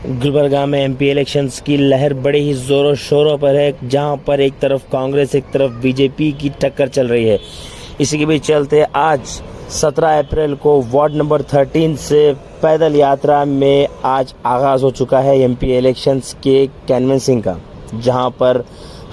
गुलबर्गा में MP elections की लहर बड़े ही ज़ोरों शोरों पर है, जहां पर एक तरफ कांग्रेस एक तरफ बीजेपी की टक्कर चल रही है। इसी के बीच चलते आज 17 अप्रैल को वार्ड नंबर 13 से पैदल यात्रा में आज आगाज़ हो चुका है एमपी इलेक्शंस के कैनवेसिंग का, जहां पर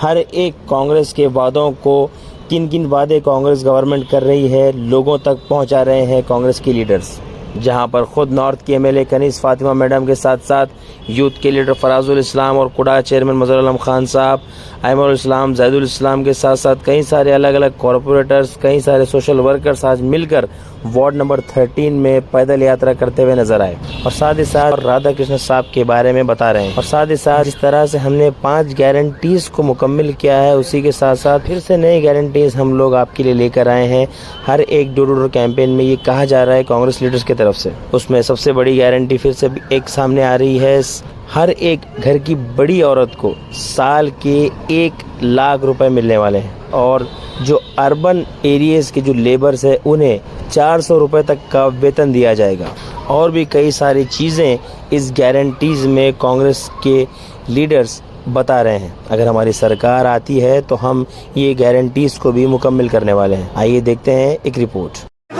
हर एक कांग्रेस के वादों को किन किन वादे कांग्रेस गवर्नमेंट कर रही है लोगों तक पहुंचा रहे हैं कांग्रेस के लीडर्स। जहां पर खुद नॉर्थ की एमएलए कनीज़ फातिमा मैडम के साथ साथ यूथ के लीडर फराजुल इस्लाम और कुड़ा चेयरमैन मजहर आलम खान साहब, अहमद इस्लाम, जैदुल इस्लाम के साथ साथ कई सारे अलग अलग कॉरपोरेटर्स, कई सारे सोशल वर्कर्स आज मिलकर वार्ड नंबर 13 में पैदल यात्रा करते हुए नजर आए और साथ ही साथ राधा कृष्ण साहब के बारे में बता रहे हैं। और साथ ही साथ जिस तरह से हमने 5 गारंटीज को मुकम्मल किया है, उसी के साथ साथ फिर से नई गारंटीज हम लोग आपके लिए लेकर आए हैं। हर एक डोर टू डोर कैंपेन में ये कहा जा रहा है कांग्रेस लीडर्स की तरफ से, उसमें सबसे बड़ी गारंटी फिर से एक सामने आ रही है। हर एक घर की बड़ी औरत को साल के 1 लाख रुपए मिलने वाले हैं और जो अर्बन एरियाज के जो लेबर्स है उन्हें 400 रुपए तक का वेतन दिया जाएगा। और भी कई सारी चीज़ें इस गारंटीज में कांग्रेस के लीडर्स बता रहे हैं। अगर हमारी सरकार आती है तो हम ये गारंटीज को भी मुकम्मल करने वाले हैं। आइए देखते हैं एक रिपोर्ट।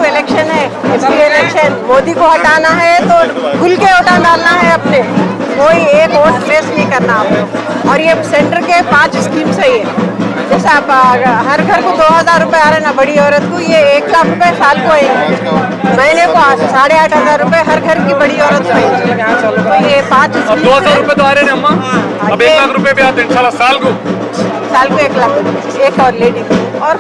इलेक्शन है, इलेक्शन मोदी को हटाना है तो खुल के वोट डालना है अपने, कोई एक वोट वेस्ट नहीं करना आपको। और ये सेंटर के 5 स्कीम सही है, जैसे आप हर घर को 2000 रुपए आ रहे ना बड़ी औरत को, ये 1 लाख रुपए साल को आएंगे, महीने को 8500 रुपए हर घर की बड़ी औरत को आएंगे। तो ये 5 अब 2000 रुपए तो आ रहे हैं अम्मा, अब 1 लाख रुपए भी आते हैं इंशाल्लाह साल को 1 लाख एक और लेडी और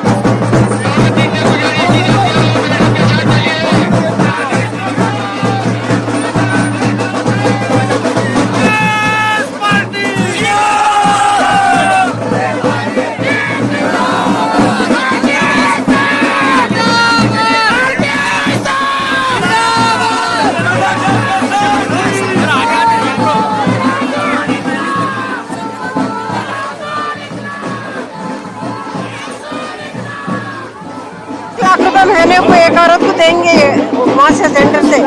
महीने को एक औरत को देंगे वहाँ से सेंटर से।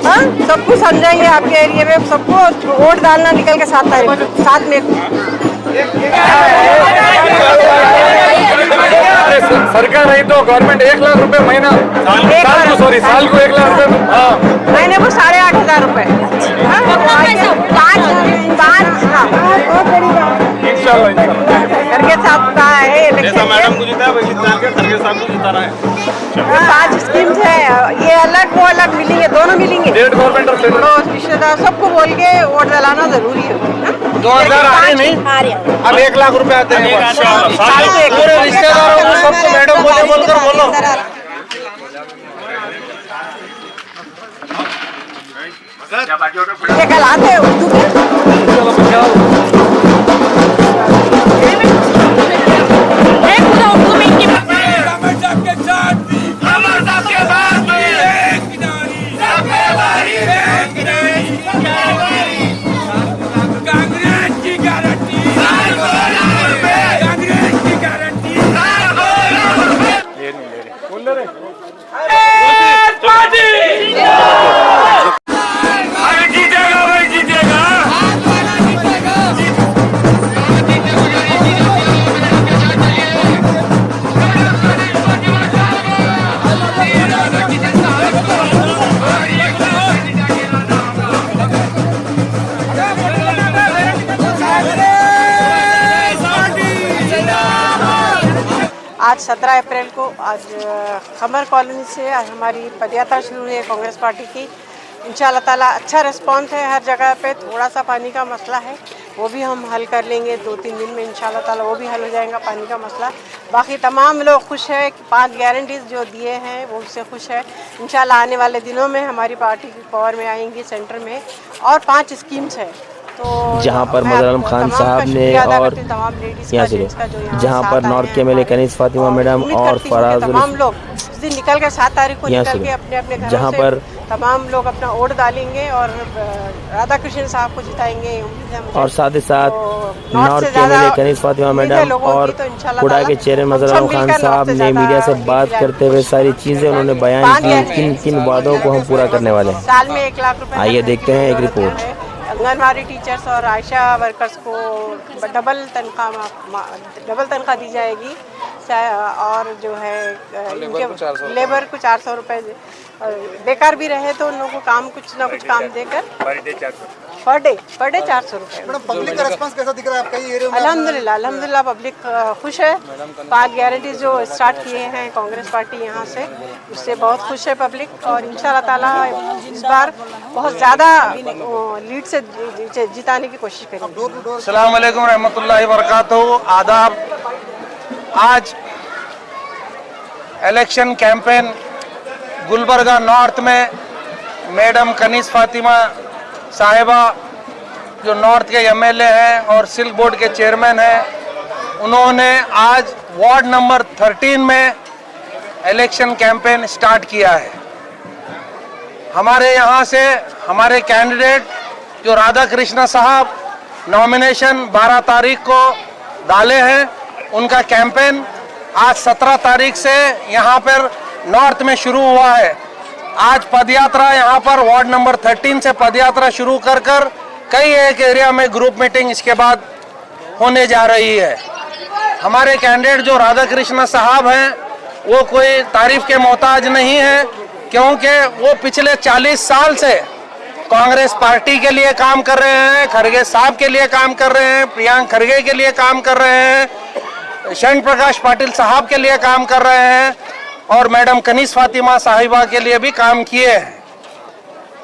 हाँ, सबको समझाएंगे आपके एरिया में, सबको वोट डालना निकल के 7 तारीख 7 मई को। सरकार नहीं तो गवर्नमेंट 1 लाख रुपए महीना साल को 1 लाख रुपए महीने को 8500 रुपए खरगे साहब का है मैडम को जीता है, खरगे साहब को जिताना है। 5 स्कीम्स है, ये अलग वो अलग मिलेंगे, दोनों मिलेंगे। स्टेट गवर्नमेंट और सेंट्रल रिश्तेदार सबको बोल के वोट डालाना जरूरी है। 2000 आ रहे नहीं, अब 1 लाख रुपए आते हैं पूरे रिश्तेदारों को सबको मैडम बोलकर बोलो। कल आते हैं उर्दू आज 17 अप्रैल को आज खमर कॉलोनी से आज हमारी पदयात्रा शुरू हुई है कांग्रेस पार्टी की। इंशाल्लाह ताला अच्छा रिस्पॉन्स है हर जगह पे। थोड़ा सा पानी का मसला है, वो भी हम हल कर लेंगे 2-3 दिन में इंशाल्लाह ताला, वो भी हल हो जाएगा पानी का मसला। बाकी तमाम लोग खुश है कि 5 गारंटीज जो दिए हैं वो उससे खुश है। इंशाल्लाह आने वाले दिनों में हमारी पार्टी की पावर में आएंगी सेंटर में और 5 स्कीम्स है। तो जहां पर मजहर आलम खान साहब ने और यहाँ से जहां पर नॉर्थ के एमएलए कनीज़ फातिमा मैडम और फराजुल तमाम लोग उस दिन निकल के 7 तारीख को निकल के अपने अपने घरों जहां से पर तमाम लोग अपना वोट डालेंगे और राधा कृष्ण साहब को जिताएंगे। और साथ ही साथ नॉर्थ के एमएलए कनीज़ फातिमा मैडम और कुड़ा के चेयरमैन मजहर आलम खान साहब ने मीडिया से बात करते हुए सारी चीजें उन्होंने बयान की, किन किन वादों को हम पूरा करने वाले हैं। साल में 1 लाख रुपए। आइए देखते हैं एक रिपोर्ट। आंगनवाड़ी टीचर्स और आयशा वर्कर्स को डबल तनख्वाह दी जाएगी, और जो है इनके लेबर को 400 रुपये, बेकार भी रहे तो उन लोगों को काम कुछ ना कुछ काम देकर पर डे 400 रुपये। मैडम पब्लिक का रिस्पांस कैसा दिख रहा है आपका ये एरिया में? अल्हम्दुलिल्लाह पब्लिक खुश है। 5 गारंटीज जो स्टार्ट किए हैं कांग्रेस पार्टी यहाँ से, उससे बहुत खुश है पब्लिक, और इंशाल्लाह ताला इस बार बहुत ज़्यादा लीड से जिताने की कोशिश करेंगे। अस्सलाम वालेकुम रहमतुल्लाहि व बरकातहू। आदाब। आज इलेक्शन कैंपेन गुलबर्गा नॉर्थ में मैडम कनीज़ फातिमा साहिबा जो नॉर्थ के एमएलए हैं और सिल्क बोर्ड के चेयरमैन हैं, उन्होंने आज वार्ड नंबर 13 में इलेक्शन कैंपेन स्टार्ट किया है। हमारे यहाँ से हमारे कैंडिडेट जो राधा कृष्णा साहब नॉमिनेशन 12 तारीख को डाले हैं, उनका कैंपेन आज 17 तारीख से यहाँ पर नॉर्थ में शुरू हुआ है। आज पदयात्रा यहाँ पर वार्ड नंबर 13 से पदयात्रा शुरू कर कई एक एरिया में ग्रुप मीटिंग इसके बाद होने जा रही है। हमारे कैंडिडेट जो राधा कृष्णा साहब हैं, वो कोई तारीफ के मोहताज नहीं है, क्योंकि वो पिछले 40 साल से कांग्रेस पार्टी के लिए काम कर रहे हैं, खड़गे साहब के लिए काम कर रहे हैं, प्रियंक खड़गे के लिए काम कर रहे हैं, शरण प्रकाश पाटिल साहब के लिए काम कर रहे हैं, और मैडम कनीज़ फातिमा साहिबा के लिए भी काम किए हैं।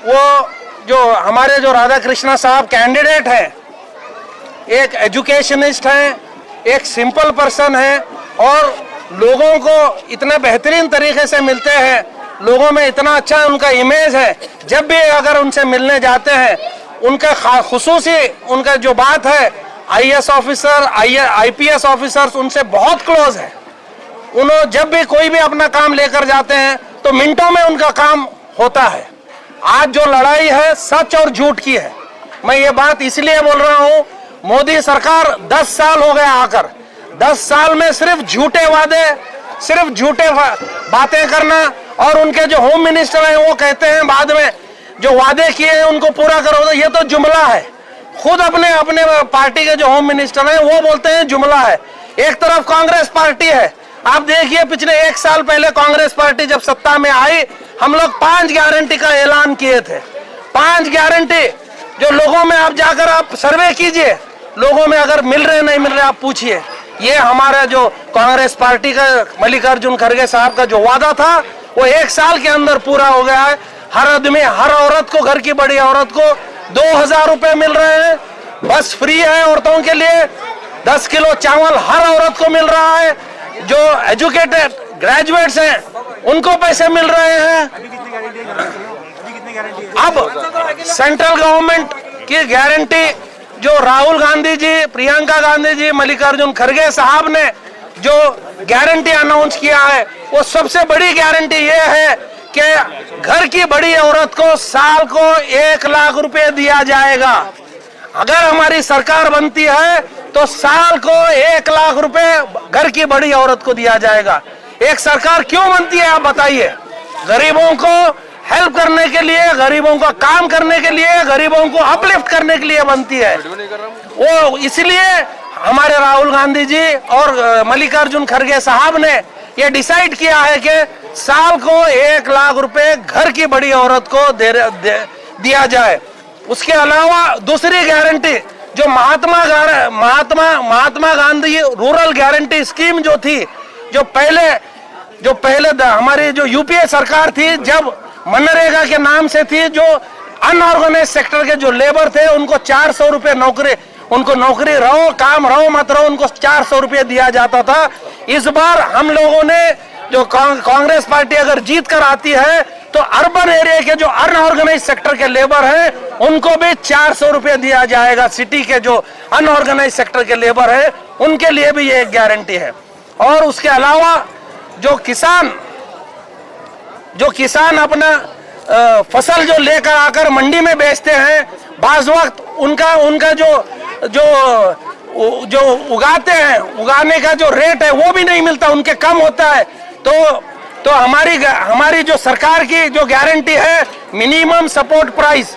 वो जो हमारे जो राधा कृष्णा साहब कैंडिडेट हैं, एक एजुकेशनिस्ट हैं, एक सिंपल पर्सन है, और लोगों को इतने बेहतरीन तरीके से मिलते हैं, लोगों में इतना अच्छा उनका इमेज है। जब भी अगर उनसे मिलने जाते हैं, उनका खुसूसी उनका जो बात है, आईएएस ऑफिसर आईपीएस ऑफिसर्स उनसे बहुत क्लोज है। उन्होंने जब भी कोई भी अपना काम लेकर जाते हैं तो मिनटों में उनका काम होता है। आज जो लड़ाई है सच और झूठ की है। मैं ये बात इसलिए बोल रहा हूँ, मोदी सरकार 10 साल हो गया आकर, 10 साल में सिर्फ झूठे वादे, सिर्फ झूठे बातें करना, और उनके जो होम मिनिस्टर हैं वो कहते हैं बाद में जो वादे किए हैं उनको पूरा करो, ये तो जुमला है। खुद अपने पार्टी के जो होम मिनिस्टर हैं वो बोलते हैं जुमला है। एक तरफ कांग्रेस पार्टी है, आप देखिए पिछले 1 साल पहले कांग्रेस पार्टी जब सत्ता में आई, हम लोग 5 गारंटी का ऐलान किए थे। 5 गारंटी जो लोगों में आप जाकर आप सर्वे कीजिए, लोगों में अगर मिल रहे नहीं मिल रहे आप पूछिए। ये हमारा जो कांग्रेस पार्टी का मल्लिकार्जुन खड़गे साहब का जो वादा था वो 1 साल के अंदर पूरा हो गया है। हर आदमी, हर औरत को, घर की बड़ी औरत को 2000 रुपए मिल रहे हैं, बस फ्री है औरतों के लिए, 10 किलो चावल हर औरत को मिल रहा है, जो एजुकेटेड ग्रेजुएट्स हैं उनको पैसे मिल रहे हैं। अब सेंट्रल गवर्नमेंट की गारंटी जो राहुल गांधी जी, प्रियंका गांधी जी, मल्लिकार्जुन खड़गे साहब ने जो गारंटी अनाउंस किया है, वो सबसे बड़ी गारंटी ये है कि घर की बड़ी औरत को साल को 1 लाख रुपए दिया जाएगा। अगर हमारी सरकार बनती है तो साल को 1 लाख रुपए घर की बड़ी औरत को दिया जाएगा। एक सरकार क्यों बनती है आप बताइए? गरीबों को हेल्प करने के लिए, गरीबों का काम करने के लिए, गरीबों को अपलिफ्ट करने के लिए बनती है। वो इसलिए हमारे राहुल गांधी जी और मल्लिकार्जुन खड़गे साहब ने ये डिसाइड किया है कि साल को 1 लाख रुपए घर की बड़ी औरत को दिया जाए। उसके अलावा दूसरी गारंटी जो Mahatma Gandhi rural guarantee scheme जो थी, जो पहले हमारी जो यूपीए सरकार थी, जब मनरेगा के नाम से थी, जो अनऑर्गेनाइज सेक्टर के जो लेबर थे उनको 400 रुपए नौकरी, उनको नौकरी रहो काम रहो मत रहो, उनको 400 रुपए दिया जाता था। इस बार हम लोगों ने जो कांग्रेस पार्टी अगर जीत कर आती है तो अर्बन एरिया के जो अनऑर्गेनाइज सेक्टर के लेबर हैं उनको भी 400 रुपए दिया जाएगा। सिटी के जो अनऑर्गेनाइज सेक्टर के लेबर है उनके लिए भी ये एक गारंटी है। और उसके अलावा जो किसान अपना फसल जो लेकर आकर मंडी में बेचते हैं, बाज वक्त उनका जो उगाते हैं, उगाने का जो रेट है वो भी नहीं मिलता, उनके कम होता है। तो हमारी जो सरकार की जो गारंटी है, मिनिमम सपोर्ट प्राइस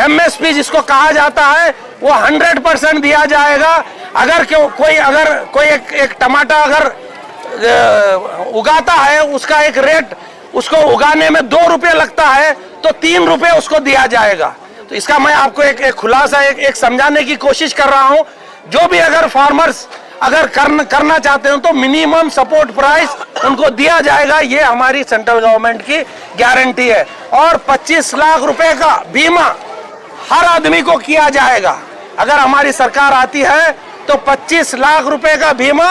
MSP जिसको कहा जाता है वो 100% दिया जाएगा। अगर कोई एक टमाटर अगर उगाता है, उसका एक रेट, उसको उगाने में 2 रुपये लगता है, तो 3 रुपये उसको दिया जाएगा। तो इसका मैं आपको एक खुलासा एक समझाने की कोशिश कर रहा हूं। जो भी अगर फार्मर्स अगर करना चाहते हो तो मिनिमम सपोर्ट प्राइस उनको दिया जाएगा, ये हमारी सेंट्रल गवर्नमेंट की गारंटी है। और 25 लाख रुपए का बीमा हर आदमी को किया जाएगा। अगर हमारी सरकार आती है तो 25 लाख रुपए का बीमा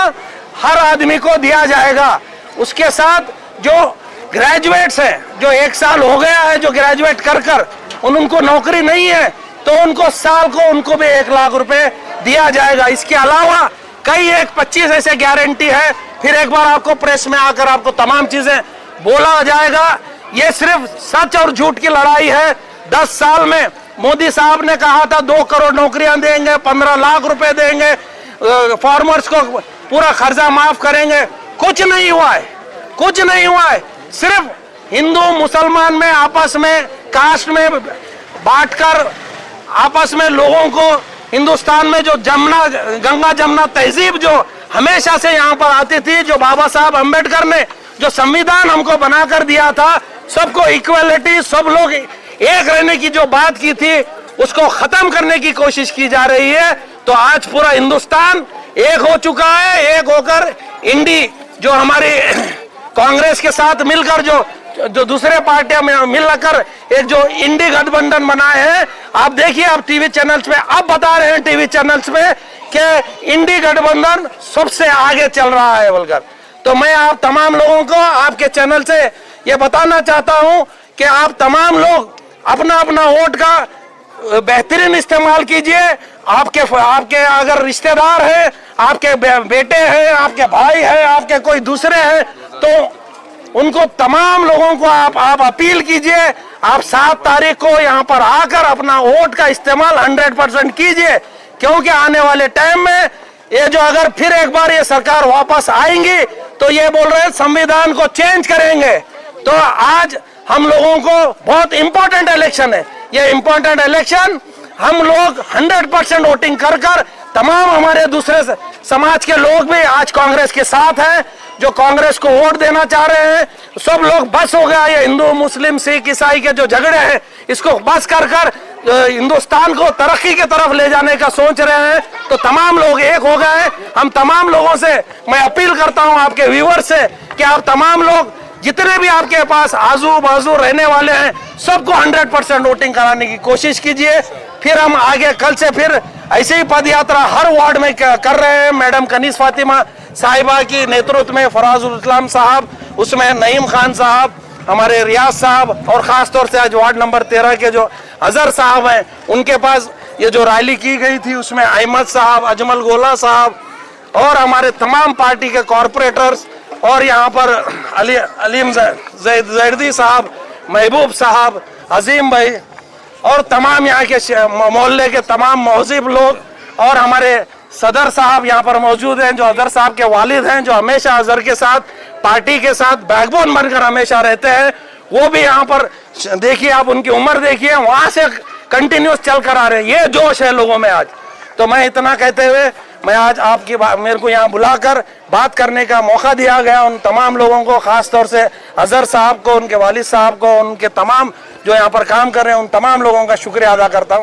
हर आदमी को दिया जाएगा। उसके साथ जो ग्रेजुएट्स हैं, जो 1 साल हो गया है, जो ग्रेजुएट कर उनको नौकरी नहीं है, तो उनको साल को उनको भी 1 लाख रुपए दिया जाएगा। इसके अलावा कई 25 ऐसे गारंटी है। फिर एक बार आपको प्रेस में आकर आपको तमाम चीजें बोला जाएगा। ये सिर्फ सच और झूठ की लड़ाई है। 10 साल में मोदी साहब ने कहा था 2 करोड़ नौकरियां देंगे, 15 लाख रुपए देंगे, फार्मर्स को पूरा खर्चा माफ करेंगे। कुछ नहीं हुआ है, कुछ नहीं हुआ है। सिर्फ हिंदू मुसलमान में आपस में कास्ट में बांटकर आपस में लोगों को, हिंदुस्तान में जो गंगा जमुना तहजीब जो हमेशा से यहाँ पर आती थी, जो बाबा साहब अम्बेडकर ने जो संविधान हमको बनाकर दिया था, सबको इक्वलिटी, सब लोग एक रहने की जो बात की थी, उसको खत्म करने की कोशिश की जा रही है। तो आज पूरा हिंदुस्तान एक हो चुका है। एक होकर इंडी जो हमारी कांग्रेस के साथ मिलकर जो दूसरे पार्टियां मिलकर एक जो इंडी गठबंधन बनाए हैं, आप देखिए, आप टीवी चैनल्स पे अब बता रहे हैं टीवी चैनल्स पे कि इंडी गठबंधन सबसे आगे चल रहा है बोलकर। तो मैं आप तमाम लोगों को आपके चैनल से ये बताना चाहता हूं कि आप तमाम लोग अपना अपना वोट का बेहतरीन इस्तेमाल कीजिए। आपके अगर रिश्तेदार हैं, आपके बेटे हैं, आपके भाई हैं, आपके कोई दूसरे हैं, तो उनको तमाम लोगों को आप अपील कीजिए। आप 7 तारीख को यहाँ पर आकर अपना वोट का इस्तेमाल 100% कीजिए, क्योंकि आने वाले टाइम में ये जो अगर फिर एक बार ये सरकार वापस आएंगी तो ये बोल रहे हैं संविधान को चेंज करेंगे। तो आज हम लोगों को बहुत इंपॉर्टेंट इलेक्शन है। ये इंपॉर्टेंट इलेक्शन हम लोग 100% वोटिंग कर तमाम हमारे दूसरे समाज के लोग भी आज कांग्रेस के साथ हैं। जो कांग्रेस को वोट देना चाह रहे हैं, सब लोग बस हो गया ये हिंदू मुस्लिम सिख ईसाई के जो झगड़े हैं, इसको बस कर हिंदुस्तान को तरक्की की तरफ ले जाने का सोच रहे हैं। तो तमाम लोग एक हो गए हैं। हम तमाम लोगों से मैं अपील करता हूं, आपके व्यूअर्स से, कि आप तमाम लोग जितने भी आपके पास आजू बाजू रहने वाले हैं, सबको 100% वोटिंग कराने की कोशिश कीजिए। फिर हम आगे कल से फिर ऐसे ही पद यात्रा हर वार्ड में कर रहे हैं। मैडम कनीस फातिमा साहिबा की नेतृत्व में फराजुल इस्लाम साहब, उसमें नईम खान साहब, हमारे रियाज साहब, और खास तौर से आज वार्ड नंबर 13 के जो अजहर साहब हैं, उनके पास ये जो रैली की गई थी, उसमें अहमद साहब, अजमल गोला साहब और हमारे तमाम पार्टी के कॉरपोरेटर्स, और यहाँ पर अलीम जैदी साहब, महबूब साहब, अजीम भाई, और तमाम यहाँ के मोहल्ले के तमाम महजिब लोग, और हमारे सदर साहब यहाँ पर मौजूद हैं, जो अजहर साहब के वालिद हैं, जो हमेशा अजहर के साथ, पार्टी के साथ बैकबोन बनकर हमेशा रहते हैं। वो भी यहाँ पर देखिए, आप उनकी उम्र देखिए, वहां से कंटिन्यूस चल कर आ रहे हैं। ये जोश है लोगों में आज। तो मैं इतना कहते हुए, मैं आज आपकी मेरे को यहाँ बुलाकर बात करने का मौका दिया गया, उन तमाम लोगों को, खास तौर से अजहर साहब को, उनके वालिद साहब को, उनके तमाम जो यहाँ पर काम कर रहे हैं, उन तमाम लोगों का शुक्रिया अदा करता हूँ।